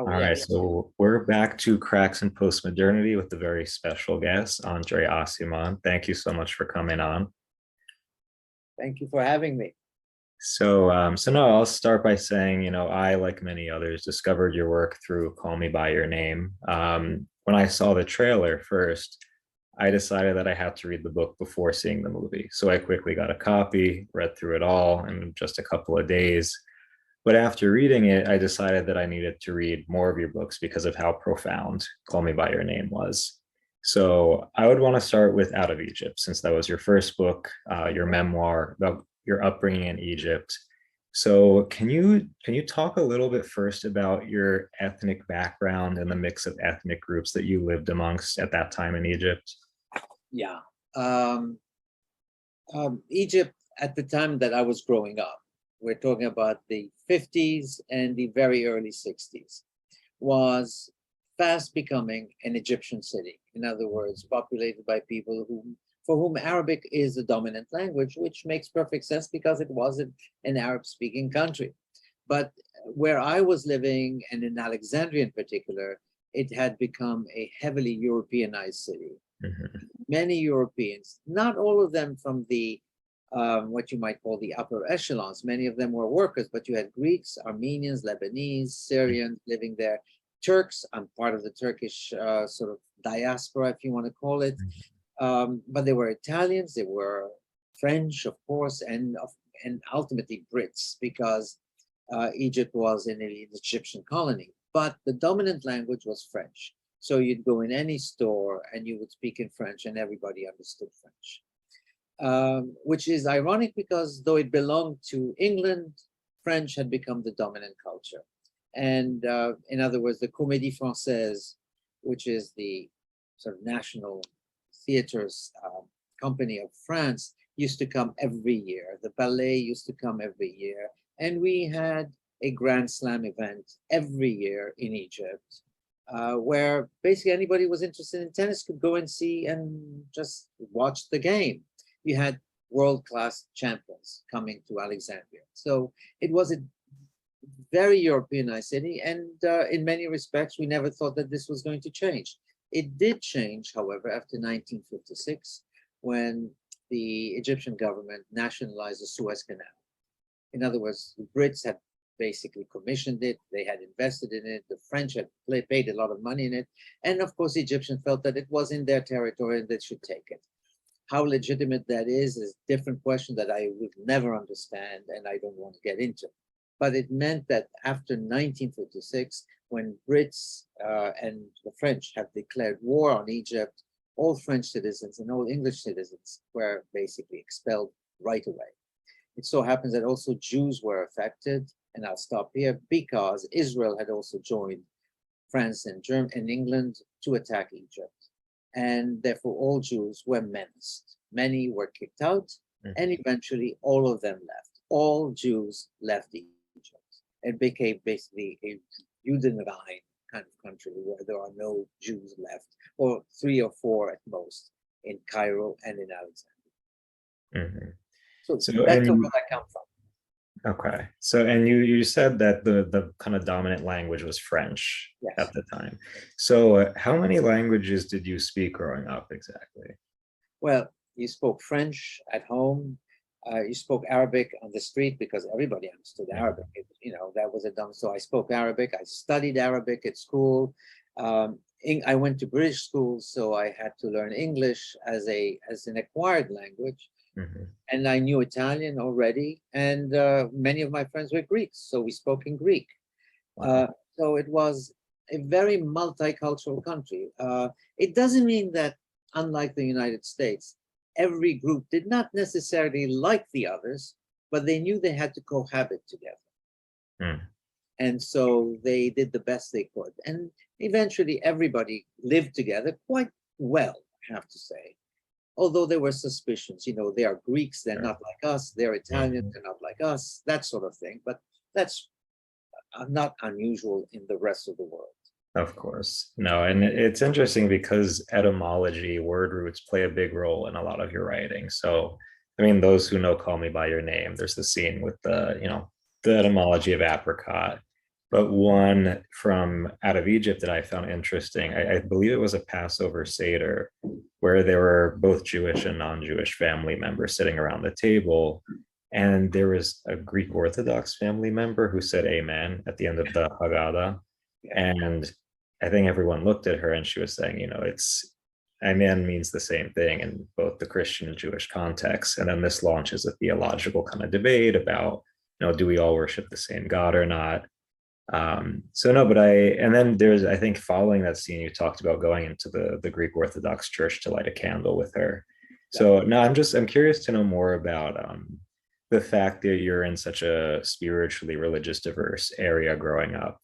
Oh, All yeah. right, so we're back to Cracks in Postmodernity with the very special guest, Andre Aciman. Thank you so much for coming on. Thank you for having me. So no, I'll start by saying, I, like many others, discovered your work through Call Me by Your Name. When I saw the trailer first, I decided that I had to read the book before seeing the movie. So I quickly got a copy, read through it all in just a couple of days. But after reading it, I decided that I needed to read more of your books because of how profound Call Me by Your Name was. So I would want to start with Out of Egypt, since that was your first book, your memoir about your upbringing in Egypt. So can you talk a little bit first about your ethnic background and the mix of ethnic groups that you lived amongst at that time in Egypt? Yeah. Um, Egypt, at the time that I was growing up, we're talking about the 50s and the very early 60s, was fast becoming an Egyptian city. In other words, populated by people for whom Arabic is the dominant language, which makes perfect sense because it wasn't an Arab-speaking country. But where I was living, and in Alexandria in particular, it had become a heavily Europeanized city. Mhm. Many Europeans, not all of them from the what you might call the upper echelons. Many of them were workers, but you had Greeks, Armenians, Lebanese, Syrians living there. Turks, I'm part of the Turkish sort of diaspora, if you want to call it. But there were Italians, there were French, of course, and ultimately Brits, because Egypt was in an Egyptian colony. But the dominant language was French. So you'd go in any store and you would speak in French and everybody understood French. Which is ironic because though it belonged to England, French had become the dominant culture. And in other words, the Comédie Française, which is the sort of national theaters company of France, used to come every year. The ballet used to come every year. And we had a Grand Slam event every year in Egypt, where basically anybody who was interested in tennis could go and see and just watch the game. You had world-class champions coming to Alexandria. So it was a very Europeanized city, and in many respects, we never thought that this was going to change. It did change, however, after 1956, when the Egyptian government nationalized the Suez Canal. In other words, the Brits had basically commissioned it, they had invested in it, the French had paid a lot of money in it, and of course, the Egyptians felt that it was in their territory and they should take it. How legitimate that is a different question that I would never understand and I don't want to get into. But it meant that after 1956, when Brits and the French have declared war on Egypt, all French citizens and all English citizens were basically expelled right away. It so happens that also Jews were affected, and I'll stop here because Israel had also joined France and Germany and England to attack Egypt. And therefore all Jews were menaced. Many were kicked out, and eventually all of them left. All Jews left Egypt. It became basically a Judenrein kind of country where there are no Jews left, or 3 or 4 at most, in Cairo and in Alexandria. Mhm. So So that's where and I come from. Okay. So, and you said that the kind of dominant language was French Yes. at the time. So, how many languages did you speak growing up exactly? Well, you spoke French at home. You spoke Arabic on the street because everybody understood Arabic. Mhm. That was a dumb. So I spoke Arabic. I studied Arabic at school. I went to British school, so I had to learn English as an acquired language. Mhm. And I knew Italian already, and many of my friends were Greeks, so we spoke in Greek. Wow. Uh, so it was a very multicultural country. It doesn't mean that, unlike the United States, every group did not necessarily like the others, but they knew they had to cohabit together. Mm. And so they did the best they could. And eventually everybody lived together quite well, I have to say. Although there were suspicions, they are Greeks, they're Sure. not like us, they're Italians, Mhm. they're not like us, that sort of thing. But that's not unusual in the rest of the world. Of course. No, and it's interesting because etymology, word roots play a big role in a lot of your writing. So, I mean, those who know Call Me by Your Name, there's the scene with the etymology of apricot. but one from out of Egypt that I found interesting. I believe it was a Passover Seder where there were both Jewish and non-Jewish family members sitting around the table. And there was a Greek Orthodox family member who said amen at the end of the Haggadah. Yeah. And I think everyone looked at her and she was saying, it's amen means the same thing in both the Christian and Jewish context. And then this launches a theological kind of debate about, do we all worship the same God or not? So no, and then there's, I think following that scene, you talked about going into the Greek Orthodox Church to light a candle with her. So no, I'm curious to know more about the fact that you're in such a spiritually religious diverse area growing up.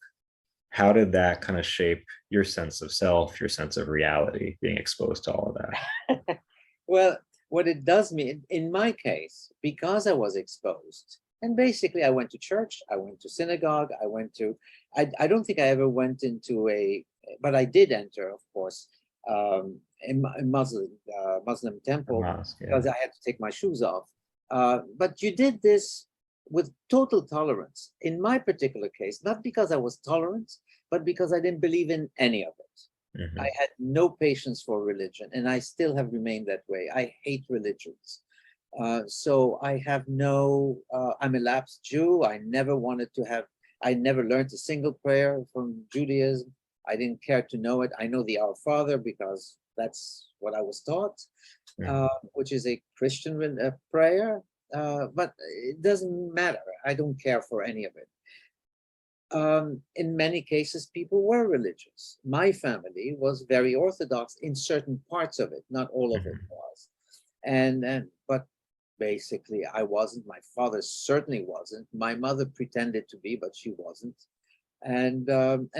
How did that kind of shape your sense of self, your sense of reality, being exposed to all of that? Well, what it does mean, in my case, because I was exposed, and basically I went to church, I went to synagogue, I don't think I ever went into but I did enter, of course, a Muslim temple Mosque, yeah. because I had to take my shoes off. But you did this with total tolerance. In my particular case, not because I was tolerant, but because I didn't believe in any of it. Mhm. I had no patience for religion, and I still have remained that way. I hate religions. So I have I'm a lapsed Jew. I never learned a single prayer from Judaism. I didn't care to know it. I know the Our Father because that's what I was taught, which is a Christian prayer. But it doesn't matter. I don't care for any of it. In many cases, people were religious. My family was very Orthodox in certain parts of it, not all of it was. But basically, I wasn't. My father certainly wasn't. My mother pretended to be, but she wasn't. And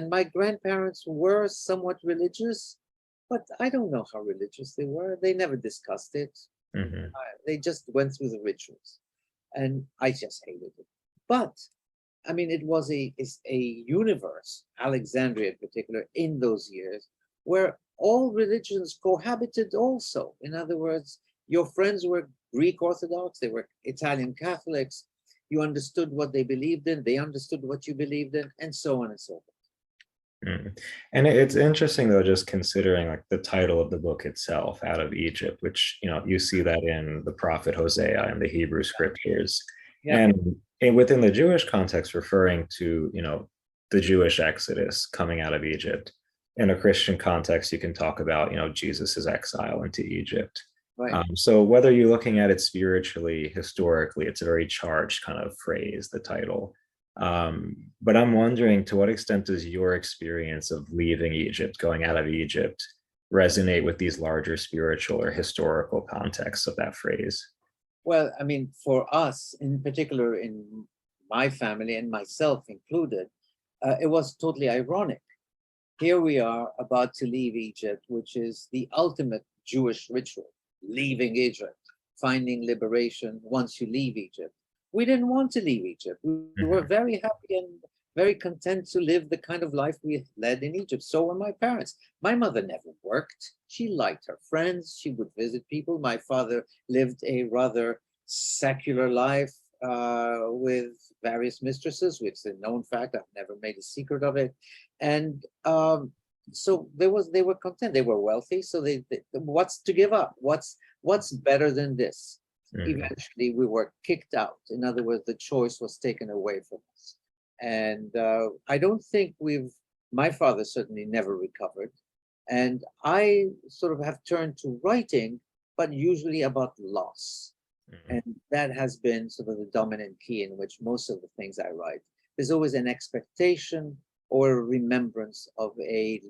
my grandparents were somewhat religious, but I don't know how religious they were. They never discussed it. Mhm. They just went through the rituals, and I just hated it. But I mean, it was a universe, Alexandria in particular, in those years, where all religions cohabited also. In other words, your friends were Greek Orthodox, they were Italian Catholics, you understood what they believed in, they understood what you believed in, and so on and so forth. And it's interesting though, just considering like the title of the book itself, Out of Egypt, which you see that in the prophet Hosea in the Hebrew scriptures, Yeah. and within the Jewish context, referring to the Jewish exodus coming out of Egypt. In a Christian context, you can talk about Jesus's exile into Egypt. Right. So whether you're looking at it spiritually, historically, it's a very charged kind of phrase, the title. But I'm wondering, to what extent does your experience of leaving Egypt, going out of Egypt, resonate with these larger spiritual or historical contexts of that phrase? Well, I mean, for us in particular, in my family and myself included, it was totally ironic. Here we are about to leave Egypt, which is the ultimate Jewish ritual, leaving Egypt, finding liberation once you leave Egypt. We didn't want to leave Egypt. We were very happy and very content to live the kind of life we led in Egypt. So were my parents. My mother never worked. She liked her friends. She would visit people. My father lived a rather secular life with various mistresses, which is a known fact. I've never made a secret of it. And so they were content. They were wealthy. So what's to give up? What's better than this? Eventually, we were kicked out. In other words, the choice was taken away from us. And I don't think my father certainly never recovered. And I sort of have turned to writing, but usually about loss. And that has been sort of the dominant key in which most of the things I write. There's always an expectation or a remembrance of a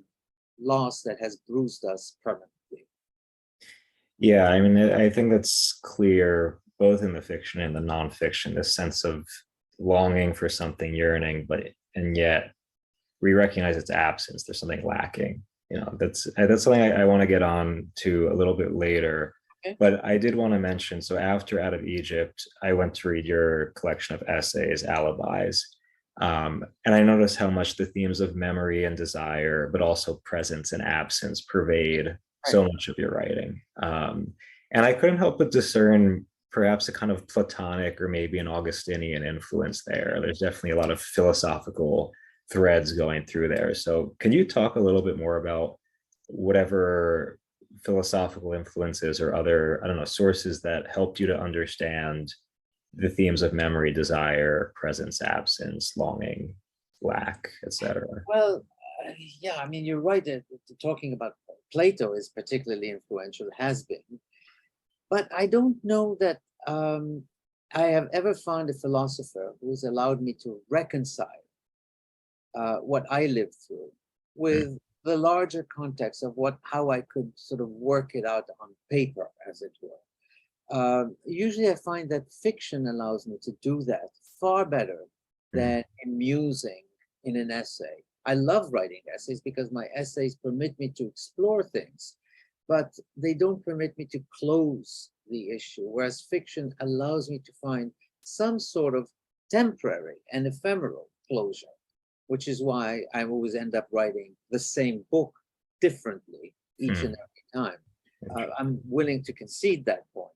loss that has bruised us permanently. Yeah, I mean, I think that's clear both in the fiction and the nonfiction, this sense of longing for something, yearning, and yet we recognize its absence. There's something lacking. That's something I want to get on to a little bit later. Okay. But I did want to mention, so after Out of Egypt, I went to read your collection of essays, Alibis. And I noticed how much the themes of memory and desire, but also presence and absence pervade so much of your writing. And I couldn't help but discern perhaps a kind of Platonic or maybe an Augustinian influence there. There's definitely a lot of philosophical threads going through there. So can you talk a little bit more about whatever philosophical influences or other, I don't know, sources that helped you to understand the themes of memory, desire, presence, absence, longing, lack, etc.? Well, yeah, I mean, you're right. Talking about Plato is particularly influential, has been. But I don't know that I have ever found a philosopher who's allowed me to reconcile what I lived through with the larger context of how I could sort of work it out on paper, as it were. Usually I find that fiction allows me to do that far better than musing in an essay. I love writing essays because my essays permit me to explore things, but they don't permit me to close the issue, whereas fiction allows me to find some sort of temporary and ephemeral closure, which is why I always end up writing the same book differently each and every time. I'm willing to concede that point.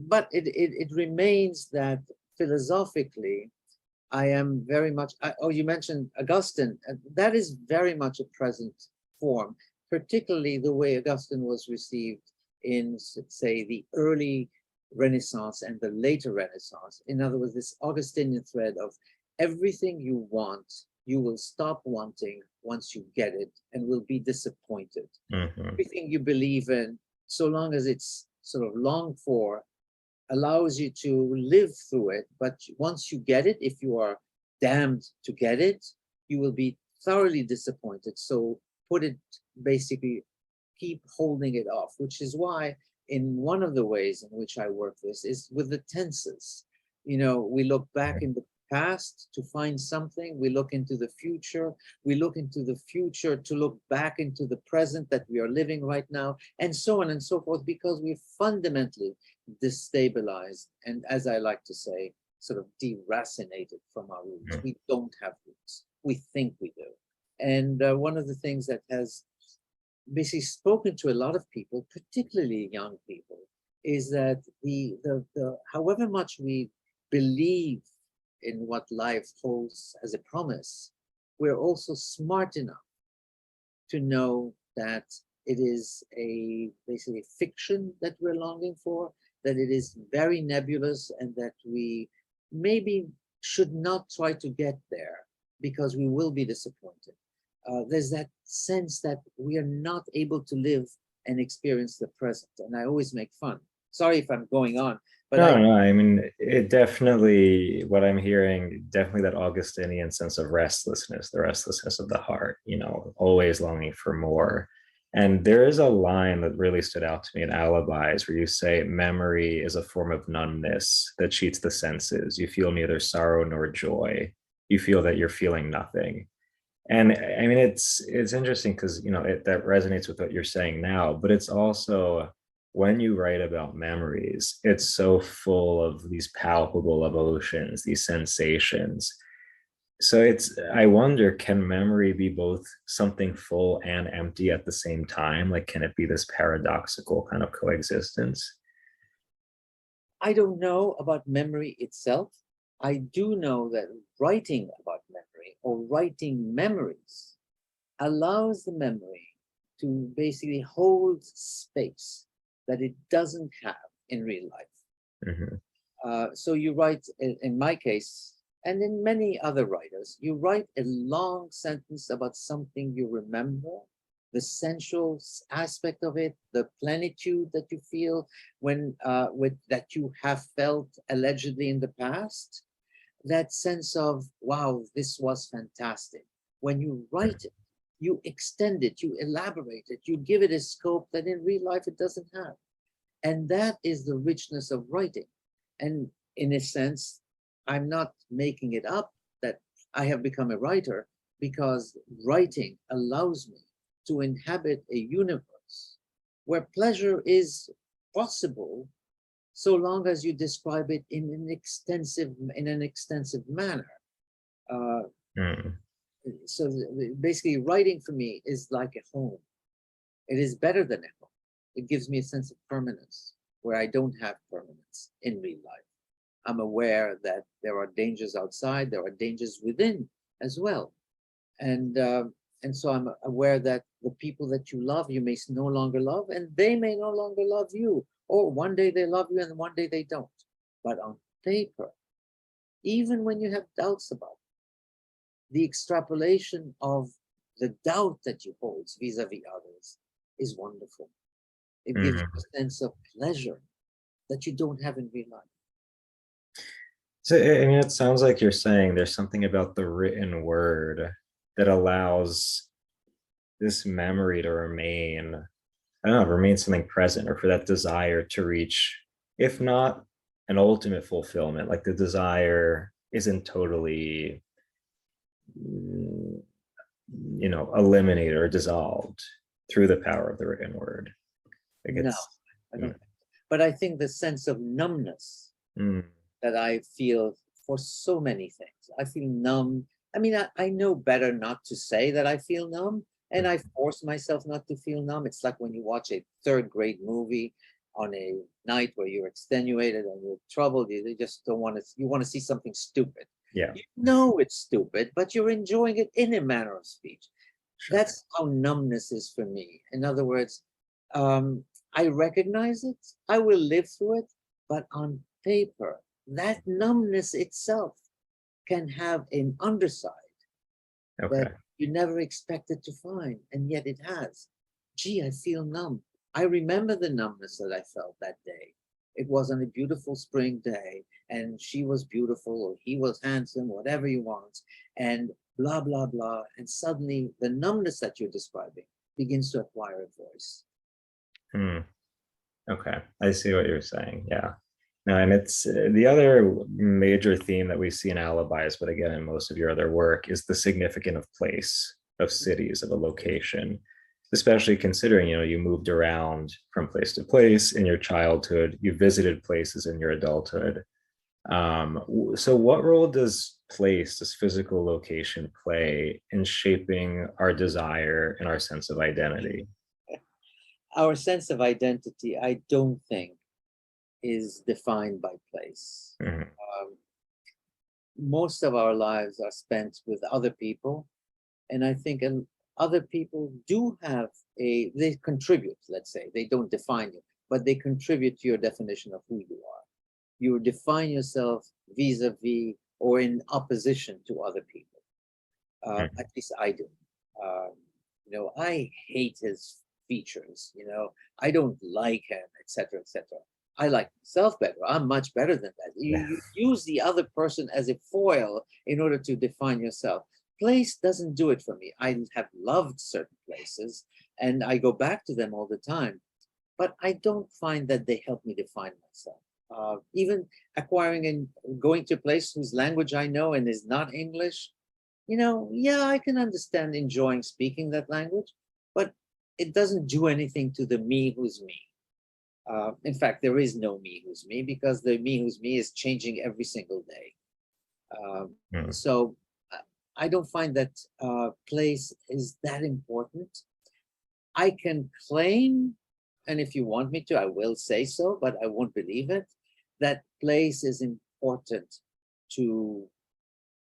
But it remains that philosophically, I am very much, oh, you mentioned Augustine. That is very much a present form, particularly the way Augustine was received in, say, the early Renaissance and the later Renaissance. In other words, this Augustinian thread of everything you want, you will stop wanting once you get it and will be disappointed. Everything you believe in, so long as it's sort of longed for, allows you to live through it. But once you get it, if you are damned to get it, you will be thoroughly disappointed. So basically keep holding it off, which is why in one of the ways in which I work this is with the tenses. You know, we look back in the past to find something, we look into the future, we look into the future to look back into the present that we are living right now, and so on and so forth, because we're fundamentally destabilized and, as I like to say, sort of deracinated from our roots. We don't have roots. We think we do. And one of the things that has basically spoken to a lot of people, particularly young people, is that the however much we believe in what life holds as a promise, we're also smart enough to know that it is basically fiction that we're longing for, that it is very nebulous, and that we maybe should not try to get there because we will be disappointed. There's that sense that we are not able to live and experience the present. And I always make fun. Sorry if I'm going on, but No, I mean, it definitely, what I'm hearing, definitely that Augustinian sense of restlessness, the restlessness of the heart, you know, always longing for more. And there is a line that really stood out to me in Alibis where you say memory is a form of numbness that cheats the senses. You feel neither sorrow nor joy. You feel that you're feeling nothing. And I mean, it's interesting because, you know, that resonates with what you're saying now, but it's also, when you write about memories, it's so full of these palpable emotions, these sensations. So I wonder, can memory be both something full and empty at the same time? Like, can it be this paradoxical kind of coexistence? I don't know about memory itself. I do know that writing about memory or writing memories allows the memory to basically hold space that it doesn't have in real life. So you write, in my case, and in many other writers, you write a long sentence about something you remember, the sensual aspect of it, the plenitude that you feel that you have felt allegedly in the past, that sense of, wow, this was fantastic. When you write it, you extend it, you elaborate it, you give it a scope that in real life it doesn't have. And that is the richness of writing. And in a sense, I'm not making it up that I have become a writer, because writing allows me to inhabit a universe where pleasure is possible, so long as you describe it in an extensive manner. So basically, writing for me is like a home. It is better than a home. It gives me a sense of permanence where I don't have permanence in real life. I'm aware that there are dangers outside, there are dangers within, as well. And so I'm aware that the people that you love, you may no longer love, and they may no longer love you. Or one day they love you and one day they don't. But on paper, even when you have doubts about it, the extrapolation of the doubt that you hold vis-a-vis others is wonderful. It gives you a sense of pleasure that you don't have in real life. So, I mean, it sounds like you're saying there's something about the written word that allows this memory to remain, I don't know, remain something present, or for that desire to reach, if not an ultimate fulfillment, like the desire isn't totally, eliminated or dissolved through the power of the written word. Like No, it's, I don't. But I think the sense of numbness mm, that I feel for so many things. I feel numb. I mean, I know better not to say that I feel numb, and I force myself not to feel numb. It's like when you watch a third-grade movie on a night where you're extenuated and you're troubled, you just don't want to, you want to see something stupid. yeah, You know it's stupid, but you're enjoying it in a manner of speech. sure. That's how numbness is for me. In other words, I recognize it, I will live through it, but on paper, that numbness itself can have an underside Okay. that you never expected to find, and yet it has. Gee, I feel numb. I remember the numbness that I felt that day. It was on a beautiful spring day, and she was beautiful, or he was handsome, whatever you want, and blah, blah, blah. And suddenly the numbness that you're describing begins to acquire a voice. Hmm. Okay, I see what you're saying. Yeah. No, and it's the other major theme that we see in alibis, but again, in most of your other work, is the significance of place, of cities, of a location, especially considering, you moved around from place to place in your childhood, you visited places in your adulthood. So what role does place, this physical location, play in shaping our desire and our sense of identity? Our sense of identity, I don't think, is defined by place. Mhm. Most of our lives are spent with other people, and I think other people do have they contribute, let's say, they don't define you, but they contribute to your definition of who you are. You define yourself vis-a-vis or in opposition to other people. At least I do. Um, I hate his features, I don't like him, etc., etc. I like myself better. I'm much better than that. Yeah. You use the other person as a foil in order to define yourself. Place doesn't do it for me. I have loved certain places and I go back to them all the time, but I don't find that they help me define myself. Even acquiring and going to a place whose language I know and is not English, yeah, I can understand enjoying speaking that language, but it doesn't do anything to the me who's me. In fact, there is no me who's me, because the me who's me is changing every single day. Mm. So I don't find that place is that important. I can claim, and if you want me to, I will say so, but I won't believe it, that place is important to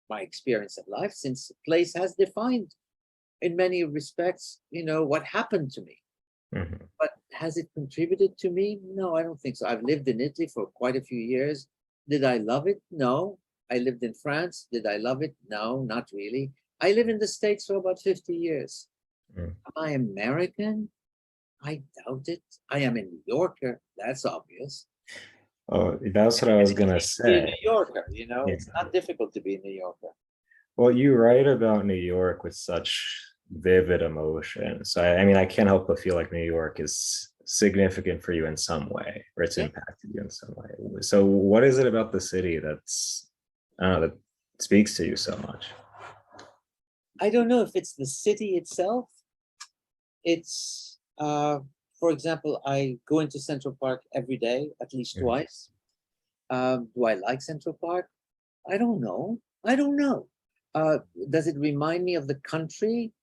my experience of life, since place has defined in many respects, what happened to me. Mhm. But has it contributed to me? No, I don't think so. I've lived in Italy for quite a few years. Did I love it? No. I lived in France. Did I love it? No, not really. I live in the States for about 50 years. Mm. Am I American? I doubt it. I am a New Yorker. That's obvious. Oh, that's what I was gonna Be a say. New Yorker, Yeah. it's not difficult to be a New Yorker. Well, you write about New York with such vivid emotion. So I mean, I can't help but feel like New York is significant for you in some way, or it's Yeah. impacted you in some way. So what is it about the city that's, I don't know, that speaks to you so much? I don't know if it's the city itself. It's, for example, I go into Central Park every day, at least Mhm. twice. Do I like Central Park? I don't know. I don't know. Does it remind me of the country?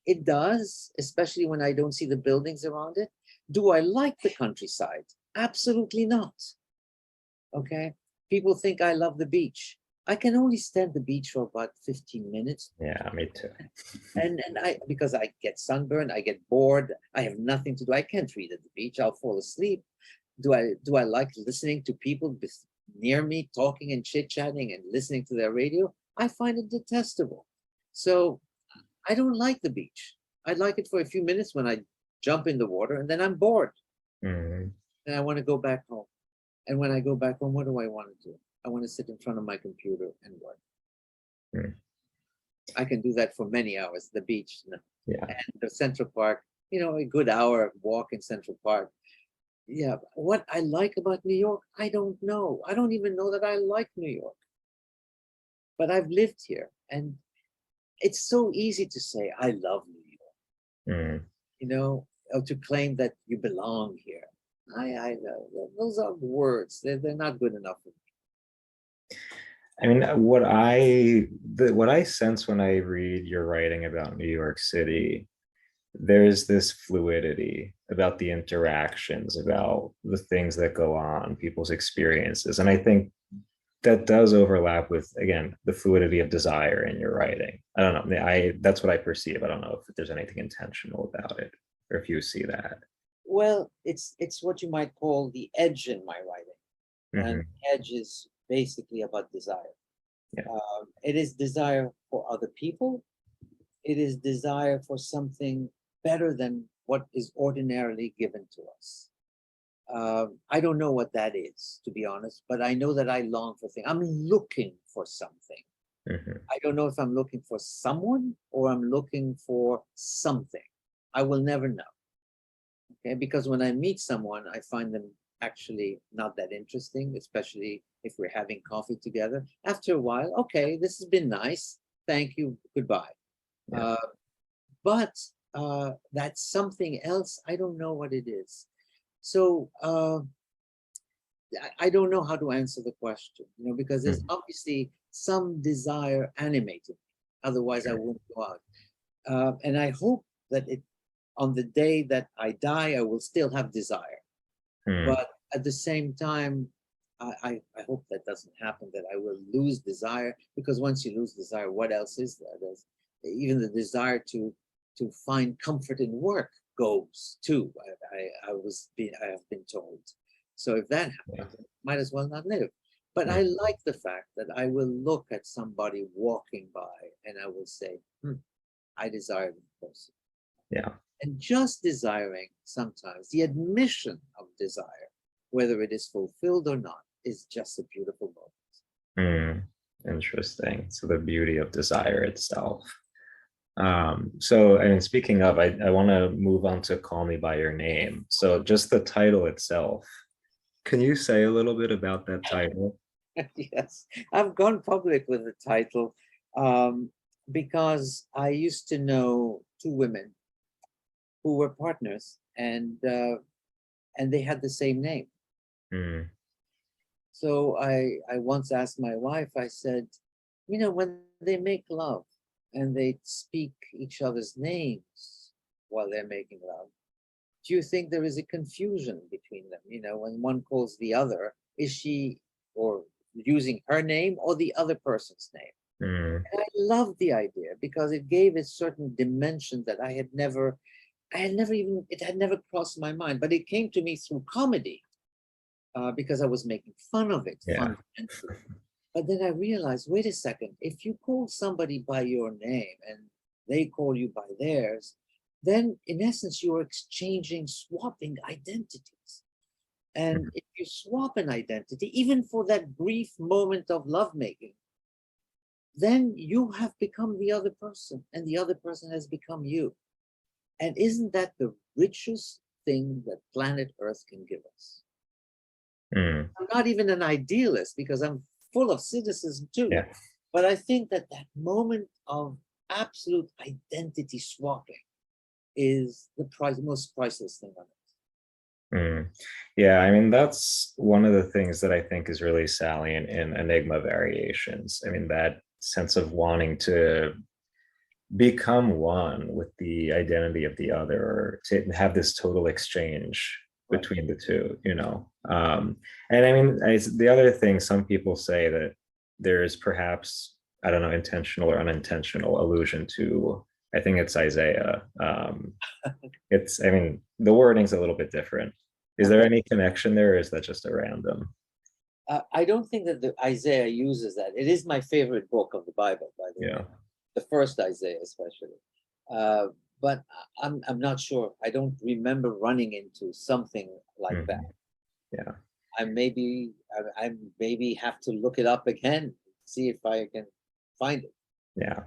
It does, especially when I don't see the buildings around it. Do I like the countryside? Absolutely not. Okay. People think I love the beach. I can only stand the beach for about 15 minutes. Yeah, me too. And I, because I get sunburned, I get bored, I have nothing to do. I can't read at the beach. I'll fall asleep. Do I like listening to people near me talking and chit-chatting and listening to their radio? I find it detestable. So I don't like the beach. I like it for a few minutes when I jump in the water, and then I'm bored Mm, and I want to go back home. And when I go back home, what do I want to do? I want to sit in front of my computer and work. mm, I can do that for many hours. The beach, no. yeah. And the Central Park, a good hour walk in Central Park. Yeah, what I like about New York, I don't know. I don't even know that I like New York. But I've lived here, and it's so easy to say, I love New York, Mm. or to claim that you belong here. I those are words. They're not good enough for me. I mean, what I sense when I read your writing about New York City, there's this fluidity about the interactions, about the things that go on, people's experiences. And I think that does overlap with, again, the fluidity of desire in your writing. I don't know. That's what I perceive. I don't know if there's anything intentional about it or if you see that. Well, it's what you might call the edge in my writing. And Hmm. edge is basically about desire. Yeah. It is desire for other people. It is desire for something better than what is ordinarily given to us. I don't know what that is, to be honest, but I know that I long for things. I'm looking for something. Hmm. I don't know if I'm looking for someone or I'm looking for something. I will never know. Okay, because when I meet someone, I find them actually not that interesting, especially if we're having coffee together. After a while, okay, this has been nice. Thank you. Goodbye. Yeah. Uh, but that's something else. I don't know what it is. So I don't know how to answer the question, because there's Mhm. obviously some desire animating me. Otherwise, I Sure. wouldn't go out. And I hope that on the day that I die, I will still have desire. Mm. But at the same time, I hope that doesn't happen, that I will lose desire, because once you lose desire, what else is there? There's even the desire to find comfort in work goes too. I have been told. So if that Yeah. happens, I might as well not live. But I Mm. like the fact that I will look at somebody walking by and I will say, I desire this person. Yeah. And just desiring, sometimes the admission of desire, whether it is fulfilled or not, is just a beautiful moment. Mm. Interesting. So the beauty of desire itself. So, I mean, speaking of, I want to move on to Call Me by Your Name. So, just the title itself. Can you say a little bit about that title? Yes, I've gone public with the title um, because I used to know two women who were partners, and they had the same name. Mm. So I once asked my wife, I said, when they make love and they speak each other's names while they're making love, do you think there is a confusion between them? When one calls the other, is she or using her name or the other person's name? Mm. And I love the idea because it gave a certain dimension that it had never crossed my mind, but it came to me through comedy because I was making fun of it Yeah. fundamentally. But then I realized, wait a second, if you call somebody by your name and they call you by theirs, then in essence, you're swapping identities. And Mm. if you swap an identity, even for that brief moment of lovemaking, then you have become the other person and the other person has become you. And isn't that the richest thing that planet Earth can give us? Mm. I'm not even an idealist because I'm full of cynicism too. Yeah. But I think that moment of absolute identity swapping is the most priceless thing on earth. Mm. Yeah, I mean, that's one of the things that I think is really salient in Enigma variations. I mean, that sense of wanting to become one with the identity of the other, or to have this total exchange Right. between the two. And I mean, the other thing, some people say that there is perhaps, I don't know, intentional or unintentional allusion to, I think it's Isaiah. It's, I mean, the wording's a little bit different. Is there Okay. any connection there, or is that just a random? I don't think that the Isaiah uses that. It is my favorite book of the Bible, by the way, Yeah. the first Isaiah especially. But I'm not sure. I don't remember running into something like that. Mhm. Yeah. I maybe have to look it up again, see if I can find it. Yeah.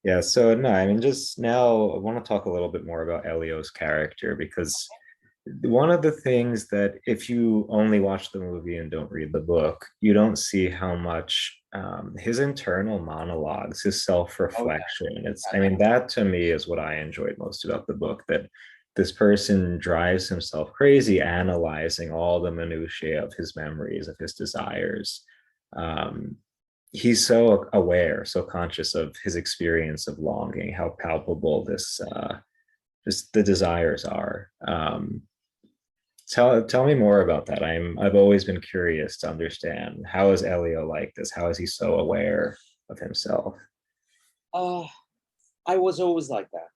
Yeah. So no, I mean, just now I want to talk a little bit more about Elio's character, because one of the things that if you only watch the movie and don't read the book, you don't see how much his internal monologues, his Oh yeah, self-reflection, I mean, that to me is what I enjoyed most about the book, that this person drives himself crazy analyzing all the minutiae of his memories, of his desires. Um, he's so aware, so conscious of his experience of longing, how palpable this just the desires are. Tell me more about that. I've always been curious to understand, how is Elio like this? How is he so aware of himself? uh, I was always like that.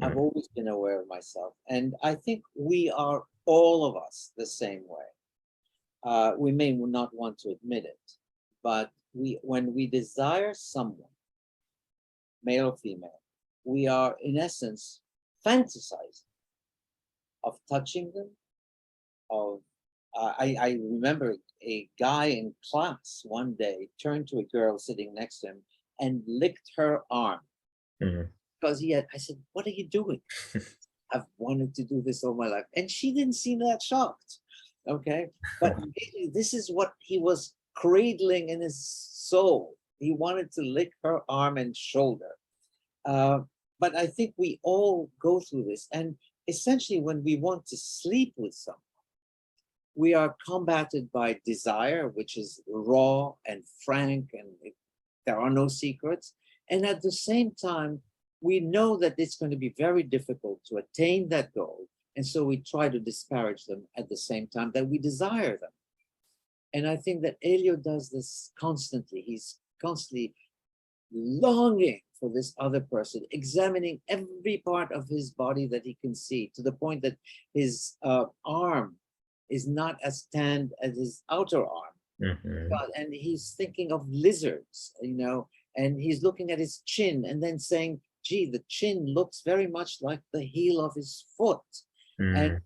I've Mm, always been aware of myself, and I think we are all of us the same way. We may not want to admit it, but when we desire someone, male or female, we are in essence fantasizing of touching them. Of I remember a guy in class one day turned to a girl sitting next to him and licked her arm mm, because he had. I said, "What are you doing?" I've wanted to do this all my life, and she didn't seem that shocked. Okay, but maybe this is what he was cradling in his soul. He wanted to lick her arm and shoulder. Uh, but I think we all go through this, and essentially, when we want to sleep with someone, we are combated by desire, which is raw and frank, and there are no secrets. And at the same time, we know that it's going to be very difficult to attain that goal. And so we try to disparage them at the same time that we desire them. And I think that Elio does this constantly. He's constantly longing for this other person, examining every part of his body that he can see, to the point that his arm is not as tanned as his outer arm. mhm, And he's thinking of lizards, and he's looking at his chin and then saying, gee, the chin looks very much like the heel of his foot. And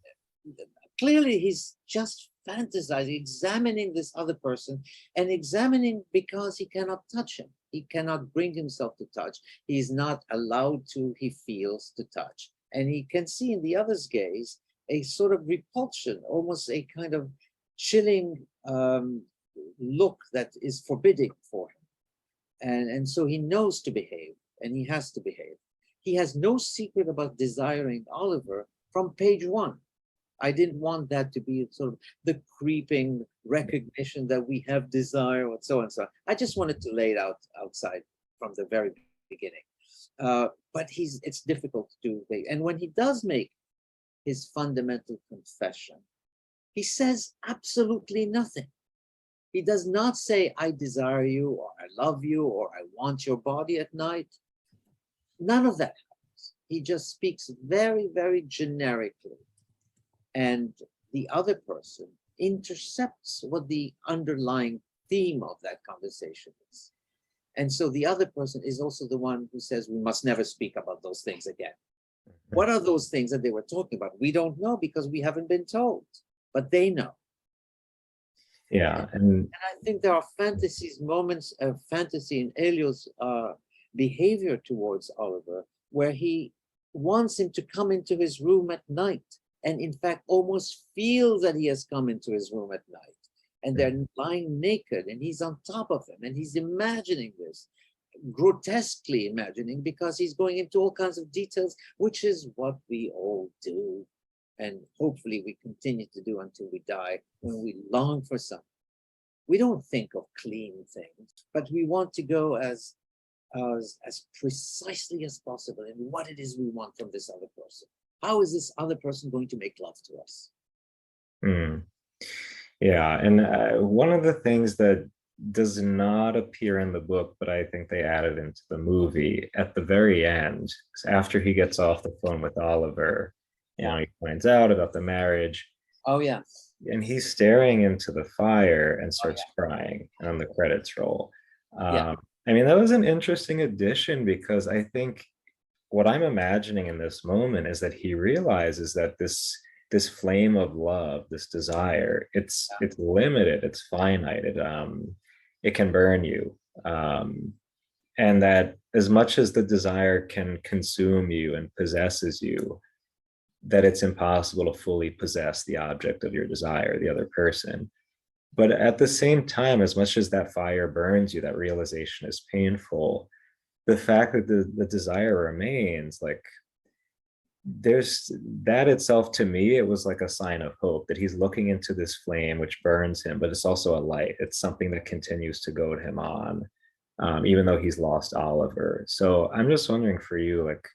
mm, clearly he's just fantasizing, examining this other person, and examining because he cannot touch him. He cannot bring himself to touch. He's not allowed to, he feels, to touch. And he can see in the other's gaze a sort of repulsion, almost a kind of chilling look that is forbidding for him. And so he knows to behave, and he has to behave. He has no secret about desiring Oliver from page one. I didn't want that to be sort of the creeping recognition that we have desire, or so and so. I just wanted to lay it out outside from the very beginning. But it's difficult to do. And when he does make his fundamental confession, he says absolutely nothing. He does not say, I desire you, or I love you, or I want your body at night. None of that happens. He just speaks very, very generically. And the other person intercepts what the underlying theme of that conversation is. And so the other person is also the one who says, we must never speak about those things again. What are those things that they were talking about? We don't know because we haven't been told, but they know. yeah, and I think there are moments of fantasy in Elio's behavior towards Oliver, where he wants him to come into his room at night, and in fact almost feels that he has come into his room at night, and they're lying naked, and he's on top of him, and he's imagining this, grotesquely imagining, because he's going into all kinds of details, which is what we all do. And hopefully we continue to do until we die, when we long for something. We don't think of clean things, but we want to go as precisely as possible in what it is we want from this other person. How is this other person going to make love to us? mm, yeah, and one of the things that does not appear in the book, but I think they added into the movie at the very end. After he gets off the phone with Oliver, Yeah. he finds out about the marriage, Oh yeah. and he's staring into the fire and Oh starts yeah. crying, and then the credits roll. Yeah. I mean, that was an interesting addition because I think what I'm imagining in this moment is that he realizes that this flame of love, this desire, it's limited, it's finite, it can burn you. And that as much as the desire can consume you and possesses you, that it's impossible to fully possess the object of your desire, the other person. But at the same time, as much as that fire burns you, that realization is painful. The fact that the desire remains, like, there's that itself, to me, it was like a sign of hope that he's looking into this flame which burns him, but it's also a light. It's something that continues to goad him on, even though he's lost Oliver. So I'm just wondering for you, like,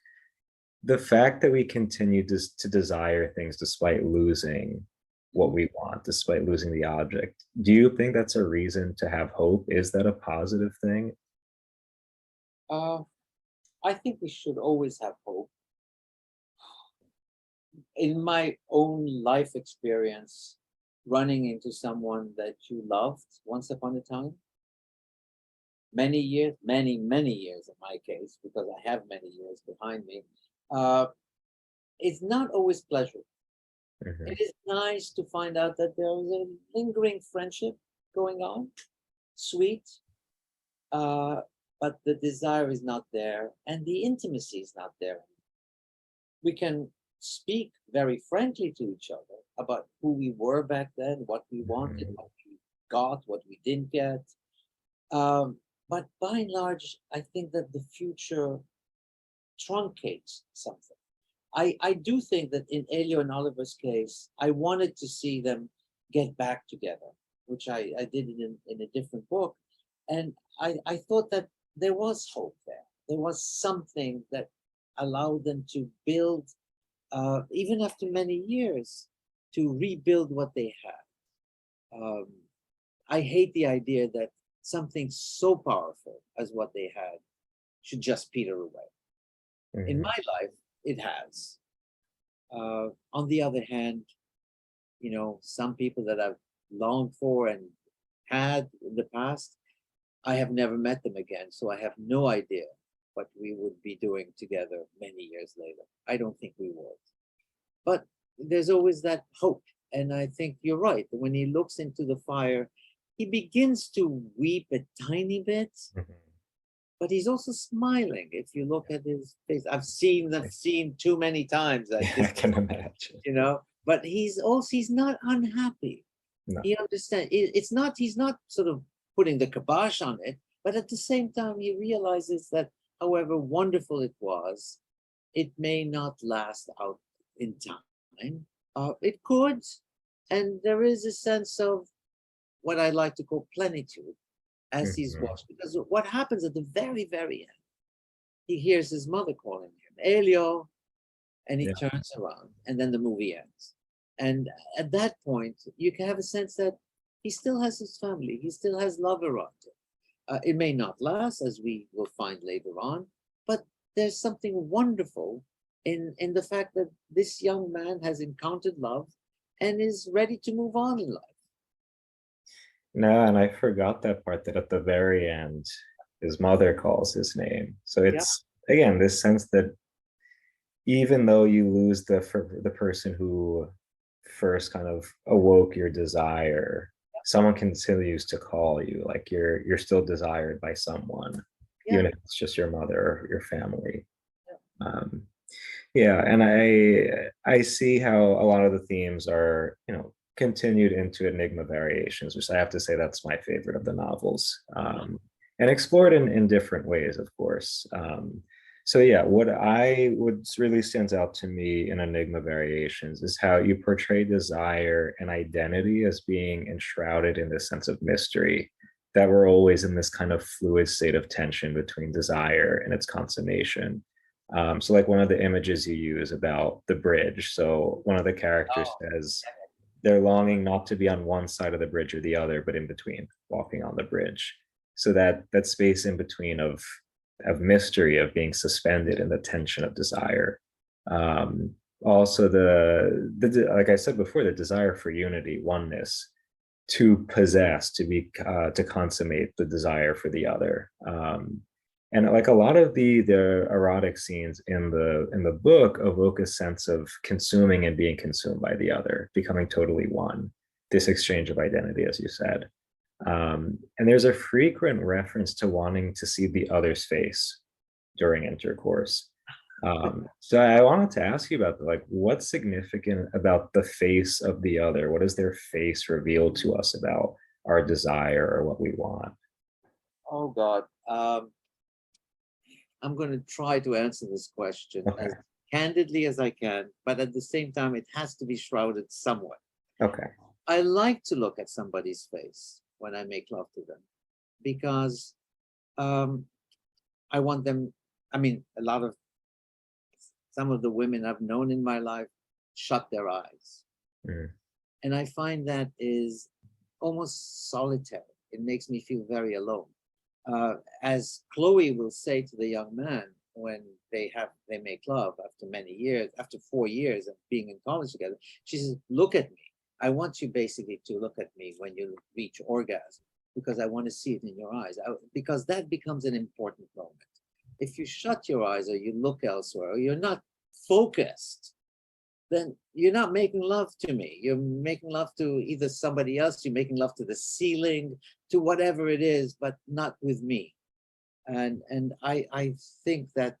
the fact that we continue to desire things despite losing what we want, despite losing the object, do you think that's a reason to have hope? Is that a positive thing? Uh, I think we should always have hope. In my own life experience, running into someone that you loved once upon a time, many years, many years in my case, because I have many years behind me, uh, it's not always pleasurable. Mhm. It is nice to find out that there is a lingering friendship going on, sweet, uh, but the desire is not there and the intimacy is not there. We can speak very frankly to each other about who we were back then, what we wanted, Mhm. what we got, what we didn't get. Um, but by and large, I think that the future truncates something. I do think that in Elio and Oliver's case, I wanted to see them get back together, which I did in a different book. And I thought that there was hope there. There was something that allowed them to build, even after many years, to rebuild what they had. I hate the idea that something so powerful as what they had should just peter away. In Mhm. my life, it has. On the other hand, some people that I've longed for and had in the past, I have never met them again. So I have no idea what we would be doing together many years later. I don't think we would. But there's always that hope. And I think you're right. When he looks into the fire, he begins to weep a tiny bit, Mhm. but he's also smiling. If you look at his face, I've seen too many times that Yeah, this, I can imagine. but he's not unhappy. No. He understands. It's not, he's not sort of putting the kibosh on it, but at the same time, he realizes that however wonderful it was, it may not last out in time. It could, and there is a sense of what I like to call plenitude as he's Mhm. watched. Because what happens at the very, very end, he hears his mother calling him, Elio, and he Yeah. turns around, and then the movie ends. And at that point, you can have a sense that he still has his family, he still has love around him. It may not last, as we will find later on, but there's something wonderful in the fact that this young man has encountered love and is ready to move on in life. No, and I forgot that part, that at the very end, his mother calls his name. So Yeah. it's, again, this sense that even though you lose the person who first kind of awoke your desire, someone continues to call you, like you're still desired by someone, Yeah. even if it's just your mother or your family. Yeah. Um, yeah, and I see how a lot of the themes are, continued into Enigma variations, which I have to say that's my favorite of the novels, and explored in different ways, of course. So yeah, what I would really stands out to me in Enigma variations is how you portray desire and identity as being enshrouded in this sense of mystery, that we're always in this kind of fluid state of tension between desire and its consummation. So like one of the images you use about the bridge. So one of the characters Oh, says, they're longing not to be on one side of the bridge or the other, but in between, walking on the bridge. So that space in between of mystery, of being suspended in the tension of desire. Also the like I said before, the desire for unity, oneness, to possess, to be to consummate the desire for the other. And like a lot of the erotic scenes in the book evoke a sense of consuming and being consumed by the other, becoming totally one. This exchange of identity, as you said. And there's a frequent reference to wanting to see the other's face during intercourse. So I wanted to ask you about like what's significant about the face of the other? What does their face reveal to us about our desire or what we want? Oh God. I'm going to try to answer this question Okay. as candidly as I can, but at the same time, it has to be shrouded somewhat. Okay. I like to look at somebody's face when I make love to them because I want them. I mean, some of the women I've known in my life shut their eyes. Mm. And I find that is almost solitary. It makes me feel very alone. As Chloe will say to the young man when they make love after many years, after 4 years of being in college together, she says, "Look at me. I want you basically to look at me when you reach orgasm because I want to see it in your eyes." Because that becomes an important moment. If you shut your eyes or you look elsewhere or you're not focused, then you're not making love to me. You're making love to either somebody else, you're making love to the ceiling, to whatever it is, but not with me. And I think that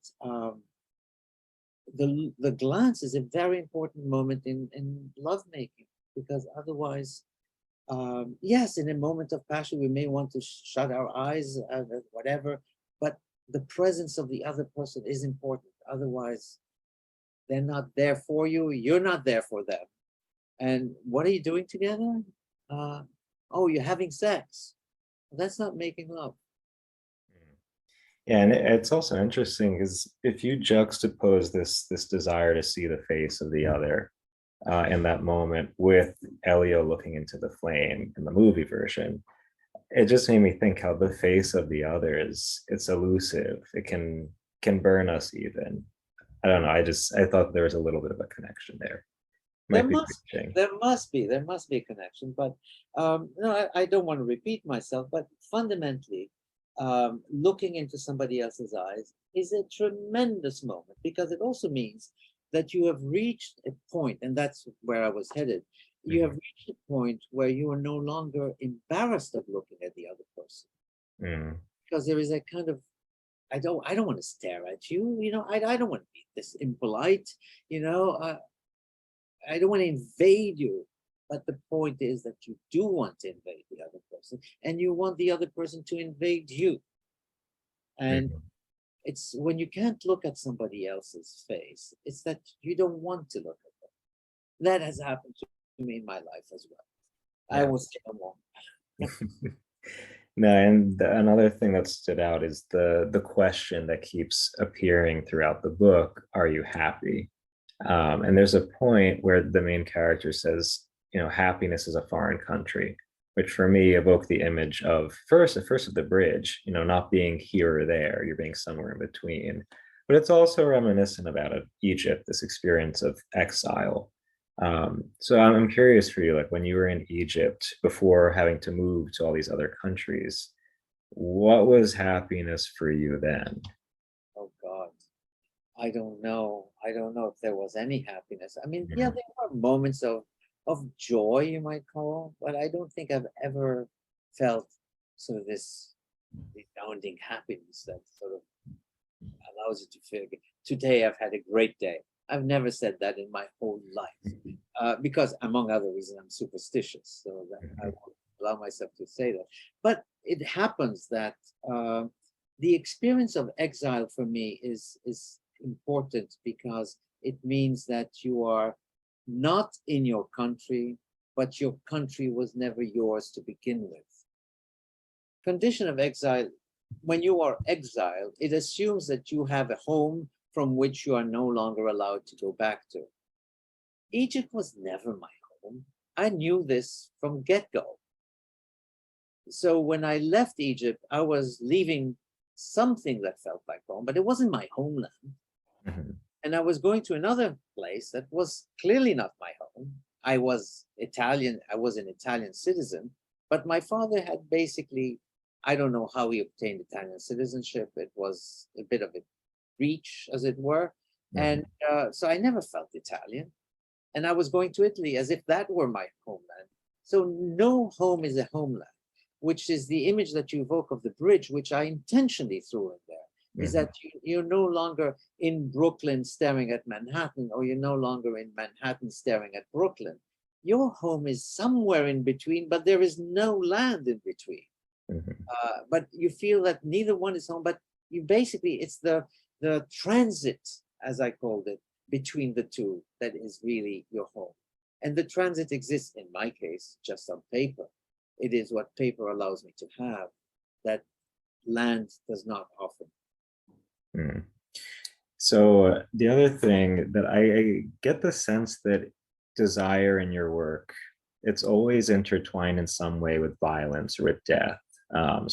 the glance is a very important moment in lovemaking, because otherwise, yes, in a moment of passion, we may want to shut our eyes, whatever, but the presence of the other person is important. Otherwise, they're not there for you. You're not there for them. And what are you doing together? Oh, you're having sex. That's not making love. Yeah, and it's also interesting because if you juxtapose this desire to see the face of the other in that moment with Elio looking into the flame in the movie version, it just made me think how the face of the other is it's elusive. It can burn us even. I don't know. I thought there was a little bit of a connection there. There Might be must, reaching. there must be a connection. But no, I don't want to repeat myself. But fundamentally, looking into somebody else's eyes is a tremendous moment, because it also means that you have reached a point, and that's where I was headed. You have Mhm. reached a point where you are no longer embarrassed of looking at the other person, Mm. because there is a kind of, I don't want to stare at you. I don't want to be this impolite. You know, I don't want to invade you. But the point is that you do want to invade the other person, and you want the other person to invade you. And Mhm. it's when you can't look at somebody else's face, it's that you don't want to look at them. That has happened to me in my life as well. I Yeah. will say no more. No, and another thing that stood out is the question that keeps appearing throughout the book: Are you happy? And there's a point where the main character says, happiness is a foreign country, which for me evoked the image of first of the bridge, not being here or there, you're being somewhere in between. But it's also reminiscent about Egypt, this experience of exile. So I'm curious for you, like when you were in Egypt before having to move to all these other countries, what was happiness for you then? Oh God. I don't know. I don't know if there was any happiness. I mean, yeah, Mhm. there were moments of joy, you might call, but I don't think I've ever felt sort of this resounding happiness that sort of allows you to feel, today I've had a great day. I've never said that in my whole life, because among other reasons, I'm superstitious, so that I Mhm. won't allow myself to say that. But it happens that the experience of exile for me is important, because it means that you are not in your country, but your country was never yours to begin with. Condition of exile, when you are exiled, it assumes that you have a home from which you are no longer allowed to go back to. Egypt was never my home. I knew this from get-go. So when I left Egypt, I was leaving something that felt like home, but it wasn't my homeland. Mhm. And I was going to another place that was clearly not my home. I was Italian, I was an Italian citizen, but my father had basically, I don't know how he obtained Italian citizenship. It was a bit of a reach, as it were. And Mhm. so I never felt Italian. And I was going to Italy as if that were my homeland. So no home is a homeland, which is the image that you evoke of the bridge, which I intentionally threw in there, is Mhm. that you're no longer in Brooklyn staring at Manhattan, or you're no longer in Manhattan staring at Brooklyn. Your home is somewhere in between, but there is no land in between. Mhm. But you feel that neither one is home, but you basically, it's the transit, as I called it, between the two that is really your home. And the transit exists, in my case, just on paper. It is what paper allows me to have that land does not offer. Mhm. So the other thing that I get the sense that desire in your work, it's always intertwined in some way with violence or with death.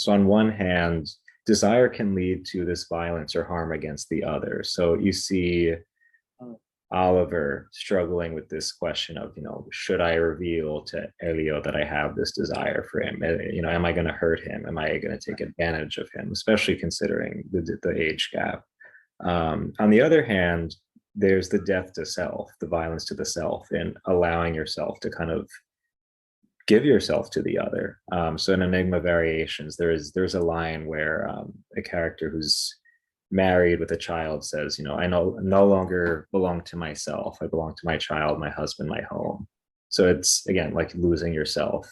So on one hand, desire can lead to this violence or harm against the other. So you see Uh, Oliver struggling with this question of, should I reveal to Elio that I have this desire for him? Am I going to hurt him? Am I going to take advantage of him, especially considering the age gap? On the other hand, there's the death to self, the violence to the self, and allowing yourself to kind of give yourself to the other. So in Enigma Variations, there's a line where a character who's married with a child says, I no longer belong to myself. I belong to my child, my husband, my home. So it's again like losing yourself,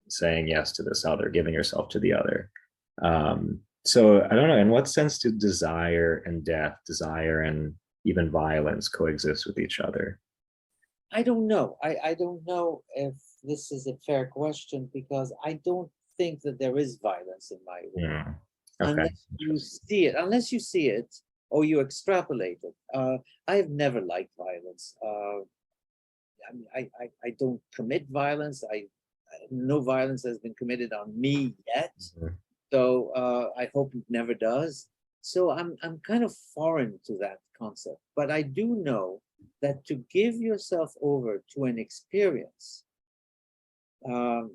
saying yes to this other, giving yourself to the other. So I don't know, in what sense do desire and death, desire and even violence coexist with each other? I don't know. I don't know if this is a fair question, because I don't think that there is violence in my work Hmm. Okay. unless you see it, or you extrapolate it. I have never liked violence. I mean, I don't commit violence. No violence has been committed on me yet. Mhm. So I hope it never does. So I'm kind of foreign to that concept. But I do know that to give yourself over to an experience um,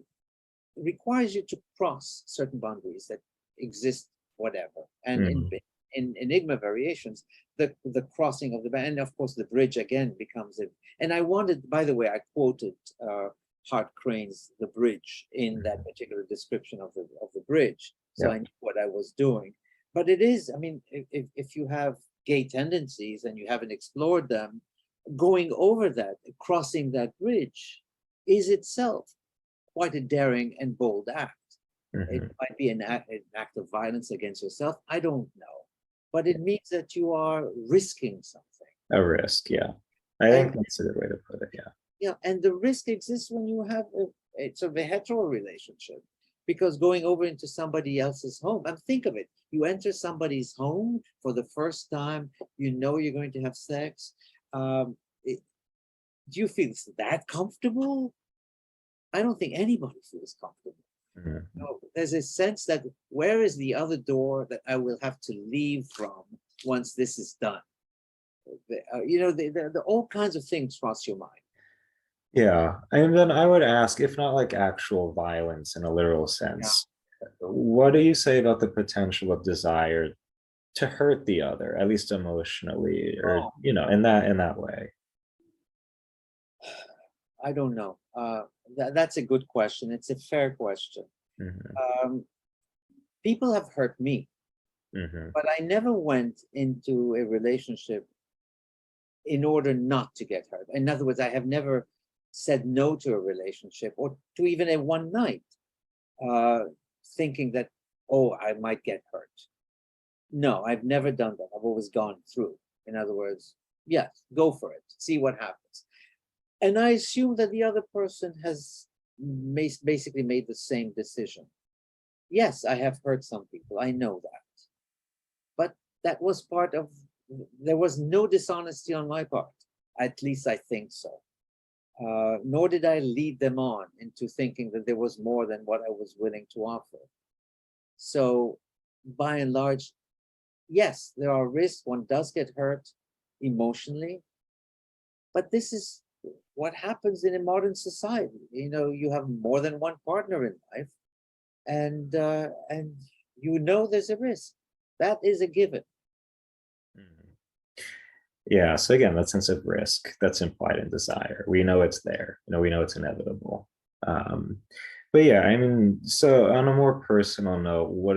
requires you to cross certain boundaries that exist, whatever. And Mhm. in Enigma Variations, the crossing of and of course the bridge again becomes it. And I wanted, by the way, I quoted Hart Crane's The Bridge in that particular description of the bridge, so Yeah. I knew what I was doing. But it is, I mean, if you have gay tendencies and you haven't explored them, going over that, crossing that bridge, is itself quite a daring and bold act. It Mhm. might be an act of violence against yourself. I don't know. But it means that you are risking something. A risk, yeah. I think And that's a good way to put it, yeah. yeah, and the risk exists when you have it's a hetero relationship. Because going over into somebody else's home, and think of it, you enter somebody's home for the first time, you know you're going to have sex. Um, it, do you feel that comfortable? I don't think anybody feels comfortable. Mhm. No, there's a sense that where is the other door that I will have to leave from once this is done? All kinds of things cross your mind. Yeah, and then I would ask, if not like actual violence in a literal Yeah. sense, what do you say about the potential of desire to hurt the other, at least emotionally, or Oh, in that way? I don't know. That's a good question. It's a fair question. Hmm. Um, People have hurt me, Hmm. but I never went into a relationship in order not to get hurt. In other words, I have never said no to a relationship or to even a one night, uh, thinking that, oh, I might get hurt. No, I've never done that. I've always gone through. In other words, yes, go for it, see what happens. And I assume that the other person has basically made the same decision. Yes, I have hurt some people. I know that. But that was part of, there was no dishonesty on my part. At least I think so. nor did I lead them on into thinking that there was more than what I was willing to offer. So by and large, yes, there are risks. One does get hurt emotionally, but this is what happens in a modern society. You know, you have more than one partner in life, and you know there's a risk. That is a given. Mhm. Yeah. So again, that sense of risk that's implied in desire. We know it's there. You know, we know it's inevitable. Um, but yeah, I mean, so on a more personal note, what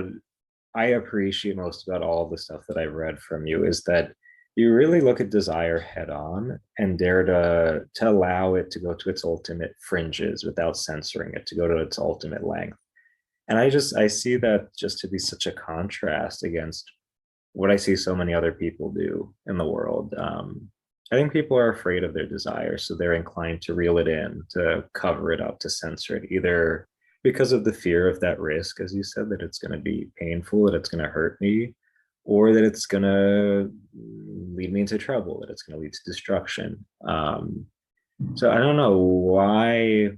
I appreciate most about all the stuff that I've read from you is that you really look at desire head on and dare to allow it to go to its ultimate fringes without censoring it, to go to its ultimate length. And I see that just to be such a contrast against what I see so many other people do in the world. I think people are afraid of their desire, so they're inclined to reel it in, to cover it up, to censor it, either because of the fear of that risk, as you said, that it's going to be painful, that it's going to hurt me, or that it's going to lead me into trouble, that it's going to lead to destruction. So I don't know why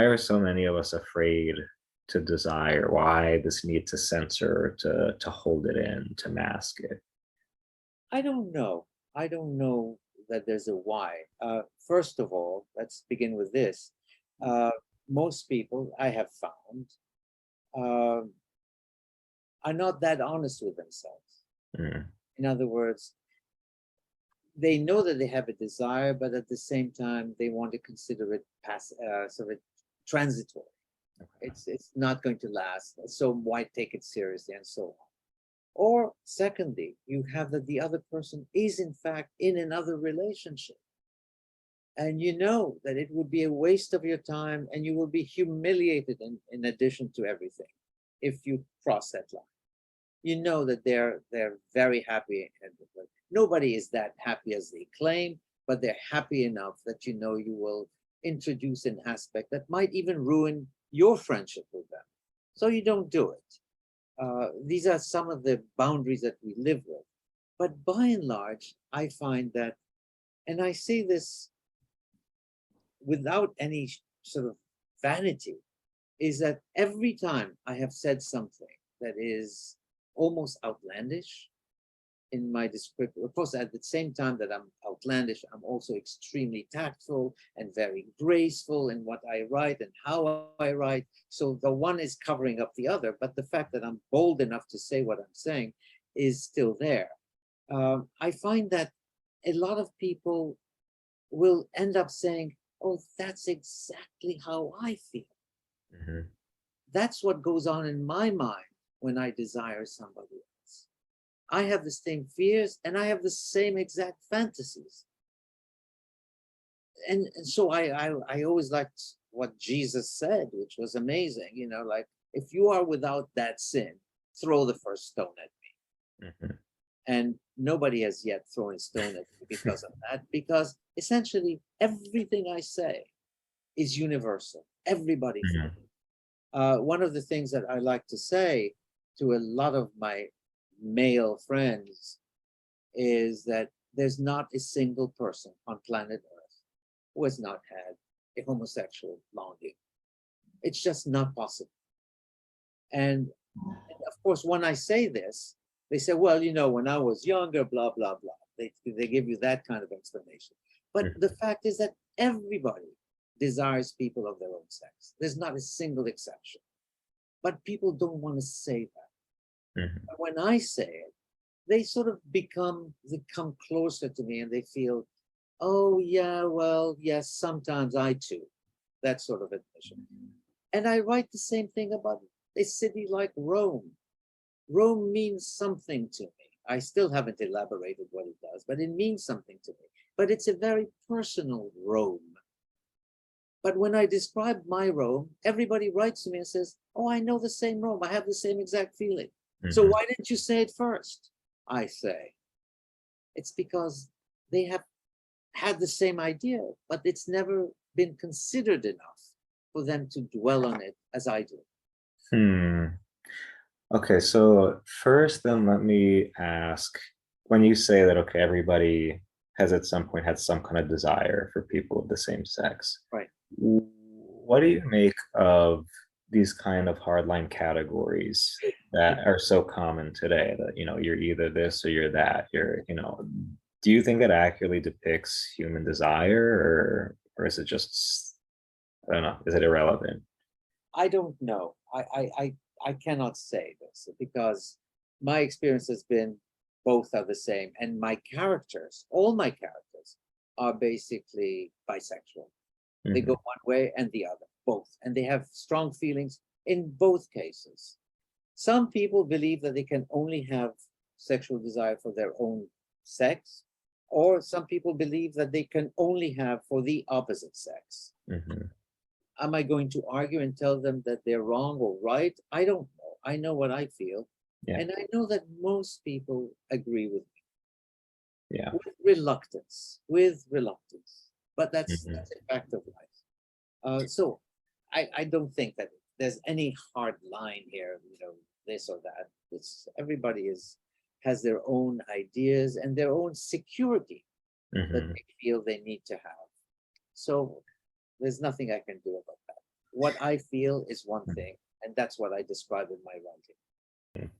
are so many of us afraid to desire? Why this need to censor, to hold it in, to mask it? I don't know. I don't know that there's a why. First of all, let's begin with this. Most people I have found uh, are not that honest with themselves. Mm, In other words, they know that they have a desire, but at the same time, they want to consider it sort of transitory. okay. It's not going to last, so why take it seriously and so on. Or secondly, you have that the other person is in fact in another relationship. And you know that it would be a waste of your time and you will be humiliated in addition to everything if you cross that line. You know that they're very happy and nobody is that happy as they claim, but they're happy enough that you know you will introduce an aspect that might even ruin your friendship with them. So you don't do it. These are some of the boundaries that we live with. But by and large, I find that, and I say this without any sort of vanity, is that every time I have said something that is almost outlandish in my description, of course, at the same time that I'm outlandish, I'm also extremely tactful and very graceful in what I write and how I write. So the one is covering up the other, but the fact that I'm bold enough to say what I'm saying is still there. I find that a lot of people will end up saying, oh, that's exactly how I feel. Mhm. That's what goes on in my mind when I desire somebody else. I have the same fears and I have the same exact fantasies. And so I always liked what Jesus said, which was amazing. You know, like, if you are without that sin, throw the first stone at me. Mhm. And nobody has yet thrown a stone at me because of that, because essentially everything I say is universal. Everybody feels. Mhm. One of the things that I like to say to a lot of my male friends is that there's not a single person on planet Earth who has not had a homosexual longing. It's just not possible. And of course, when I say this, they say, well, you know, when I was younger, blah, blah, blah. They give you that kind of explanation. But the Mhm. fact is that everybody desires people of their own sex. There's not a single exception. But people don't want to say that. Mhm. But when I say it, they sort of they come closer to me and they feel, oh, yeah, well, yes, sometimes I too. That sort of admission. And I write the same thing about a city like Rome. Rome means something to me. I still haven't elaborated what it does, but it means something to me. But it's a very personal Rome. But when I describe my Rome, everybody writes to me and says, oh, I know the same Rome. I have the same exact feeling. So Mhm. why didn't you say it first? I say, it's because they have had the same idea, but it's never been considered enough for them to dwell on it as I do. Hmm. Okay, so first, then let me ask, when you say that, okay, everybody has at some point had some kind of desire for people of the same sex. Right. What do you make of these kind of hardline categories that are so common today that, you're either this or you're that, do you think that accurately depicts human desire, or is it just, I don't know, is it irrelevant? I don't know. I cannot say this because my experience has been both are the same, and my characters, all my characters, are basically bisexual. They Mhm. go one way and the other, both, and they have strong feelings in both cases. Some people believe that they can only have sexual desire for their own sex, or some people believe that they can only have for the opposite sex. Mhm. Am I going to argue and tell them that they're wrong or right? I don't know. I know what I feel. Yeah. And I know that most people agree with me Yeah. with reluctance. But Mhm. that's a fact of life. So I don't think that there's any hard line here, this or that. It's everybody has their own ideas and their own security that Mhm. they feel they need to have. So there's nothing I can do about that. What I feel is one Mhm. thing, and that's what I describe in my writing.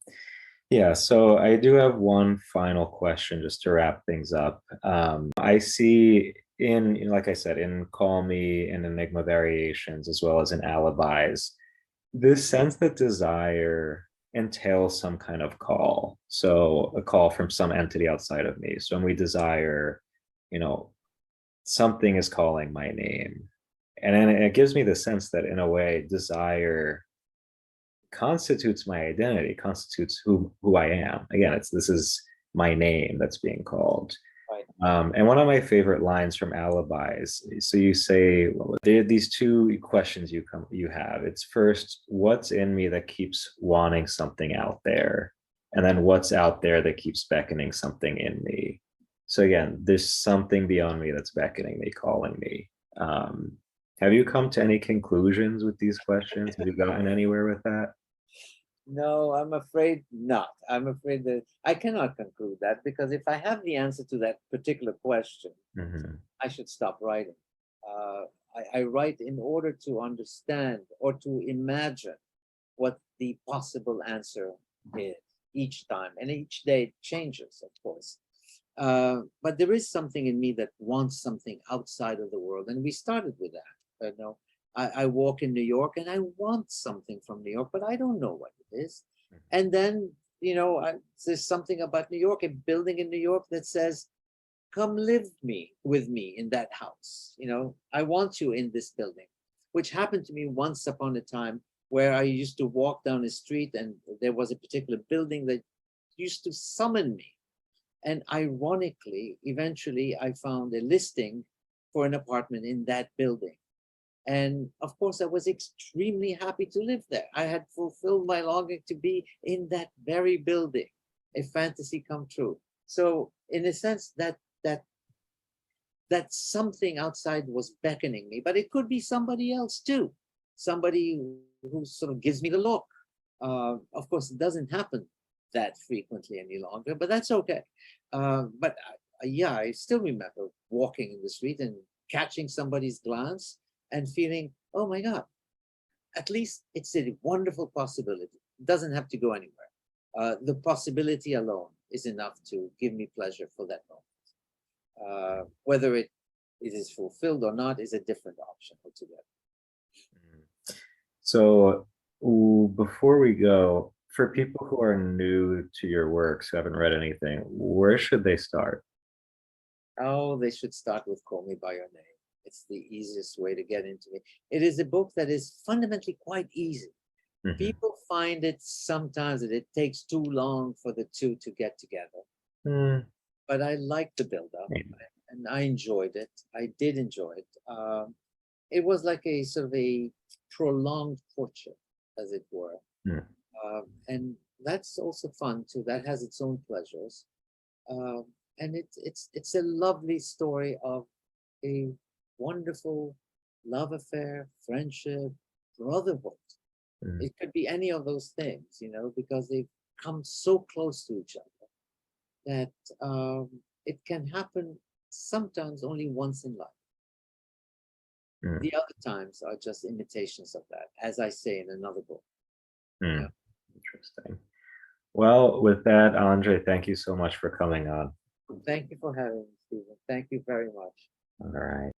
Yeah, so I do have one final question just to wrap things up. I see like I said, in Call Me and Enigma Variations, as well as in Alibis, this sense that desire entails some kind of call. So a call from some entity outside of me. So when we desire, you know, something is calling my name. And then it gives me the sense that in a way, desire constitutes my identity, constitutes who I am. Again, this is my name that's being called. Right. And one of my favorite lines from Alibis. So you say, well, there are these two questions you have. It's first, what's in me that keeps wanting something out there, and then what's out there that keeps beckoning something in me. So again, there's something beyond me that's beckoning me, calling me. Have you come to any conclusions with these questions? Have you gotten anywhere with that? No, I'm afraid not. I'm afraid that I cannot conclude that because if I have the answer to that particular question, Mhm. I should stop writing. Uh, I write in order to understand or to imagine what the possible answer is each time, and each day it changes, of course. But there is something in me that wants something outside of the world, and we started with that. I walk in New York and I want something from New York, but I don't know what it is. And then, there's something about New York, a building in New York that says, come live with me in that house. I want you in this building, which happened to me once upon a time where I used to walk down the street and there was a particular building that used to summon me. And ironically, eventually I found a listing for an apartment in that building. And of course, I was extremely happy to live there. I had fulfilled my longing to be in that very building, a fantasy come true. So, in a sense, that something outside was beckoning me, but it could be somebody else too, somebody who sort of gives me the look. Of course, it doesn't happen that frequently any longer, but that's okay. But yeah, I still remember walking in the street and catching somebody's glance and feeling, oh my God, at least it's a wonderful possibility. It doesn't have to go anywhere. The possibility alone is enough to give me pleasure for that moment. Whether it is fulfilled or not is a different option altogether. So before we go, for people who are new to your works, who haven't read anything, where should they start? Oh, they should start with Call Me by Your Name. It's the easiest way to get into it. It is a book that is fundamentally quite easy. Mhm. People find it sometimes that it takes too long for the two to get together. Mm, But I liked the build-up maybe. and I enjoyed it. I did enjoy it. It was like a sort of a prolonged courtship, as it were. Mm, And that's also fun too. That has its own pleasures. Um, and it's a lovely story of a wonderful love affair, friendship, brotherhood. mm, It could be any of those things, because they've come so close to each other that it can happen sometimes only once in life. Hmm. The other times are just imitations of that, as I say in another book. Hmm. Interesting. Well, with that, Andre, thank you so much for coming on. Thank you for having me, Stephen. Thank you very much. All right.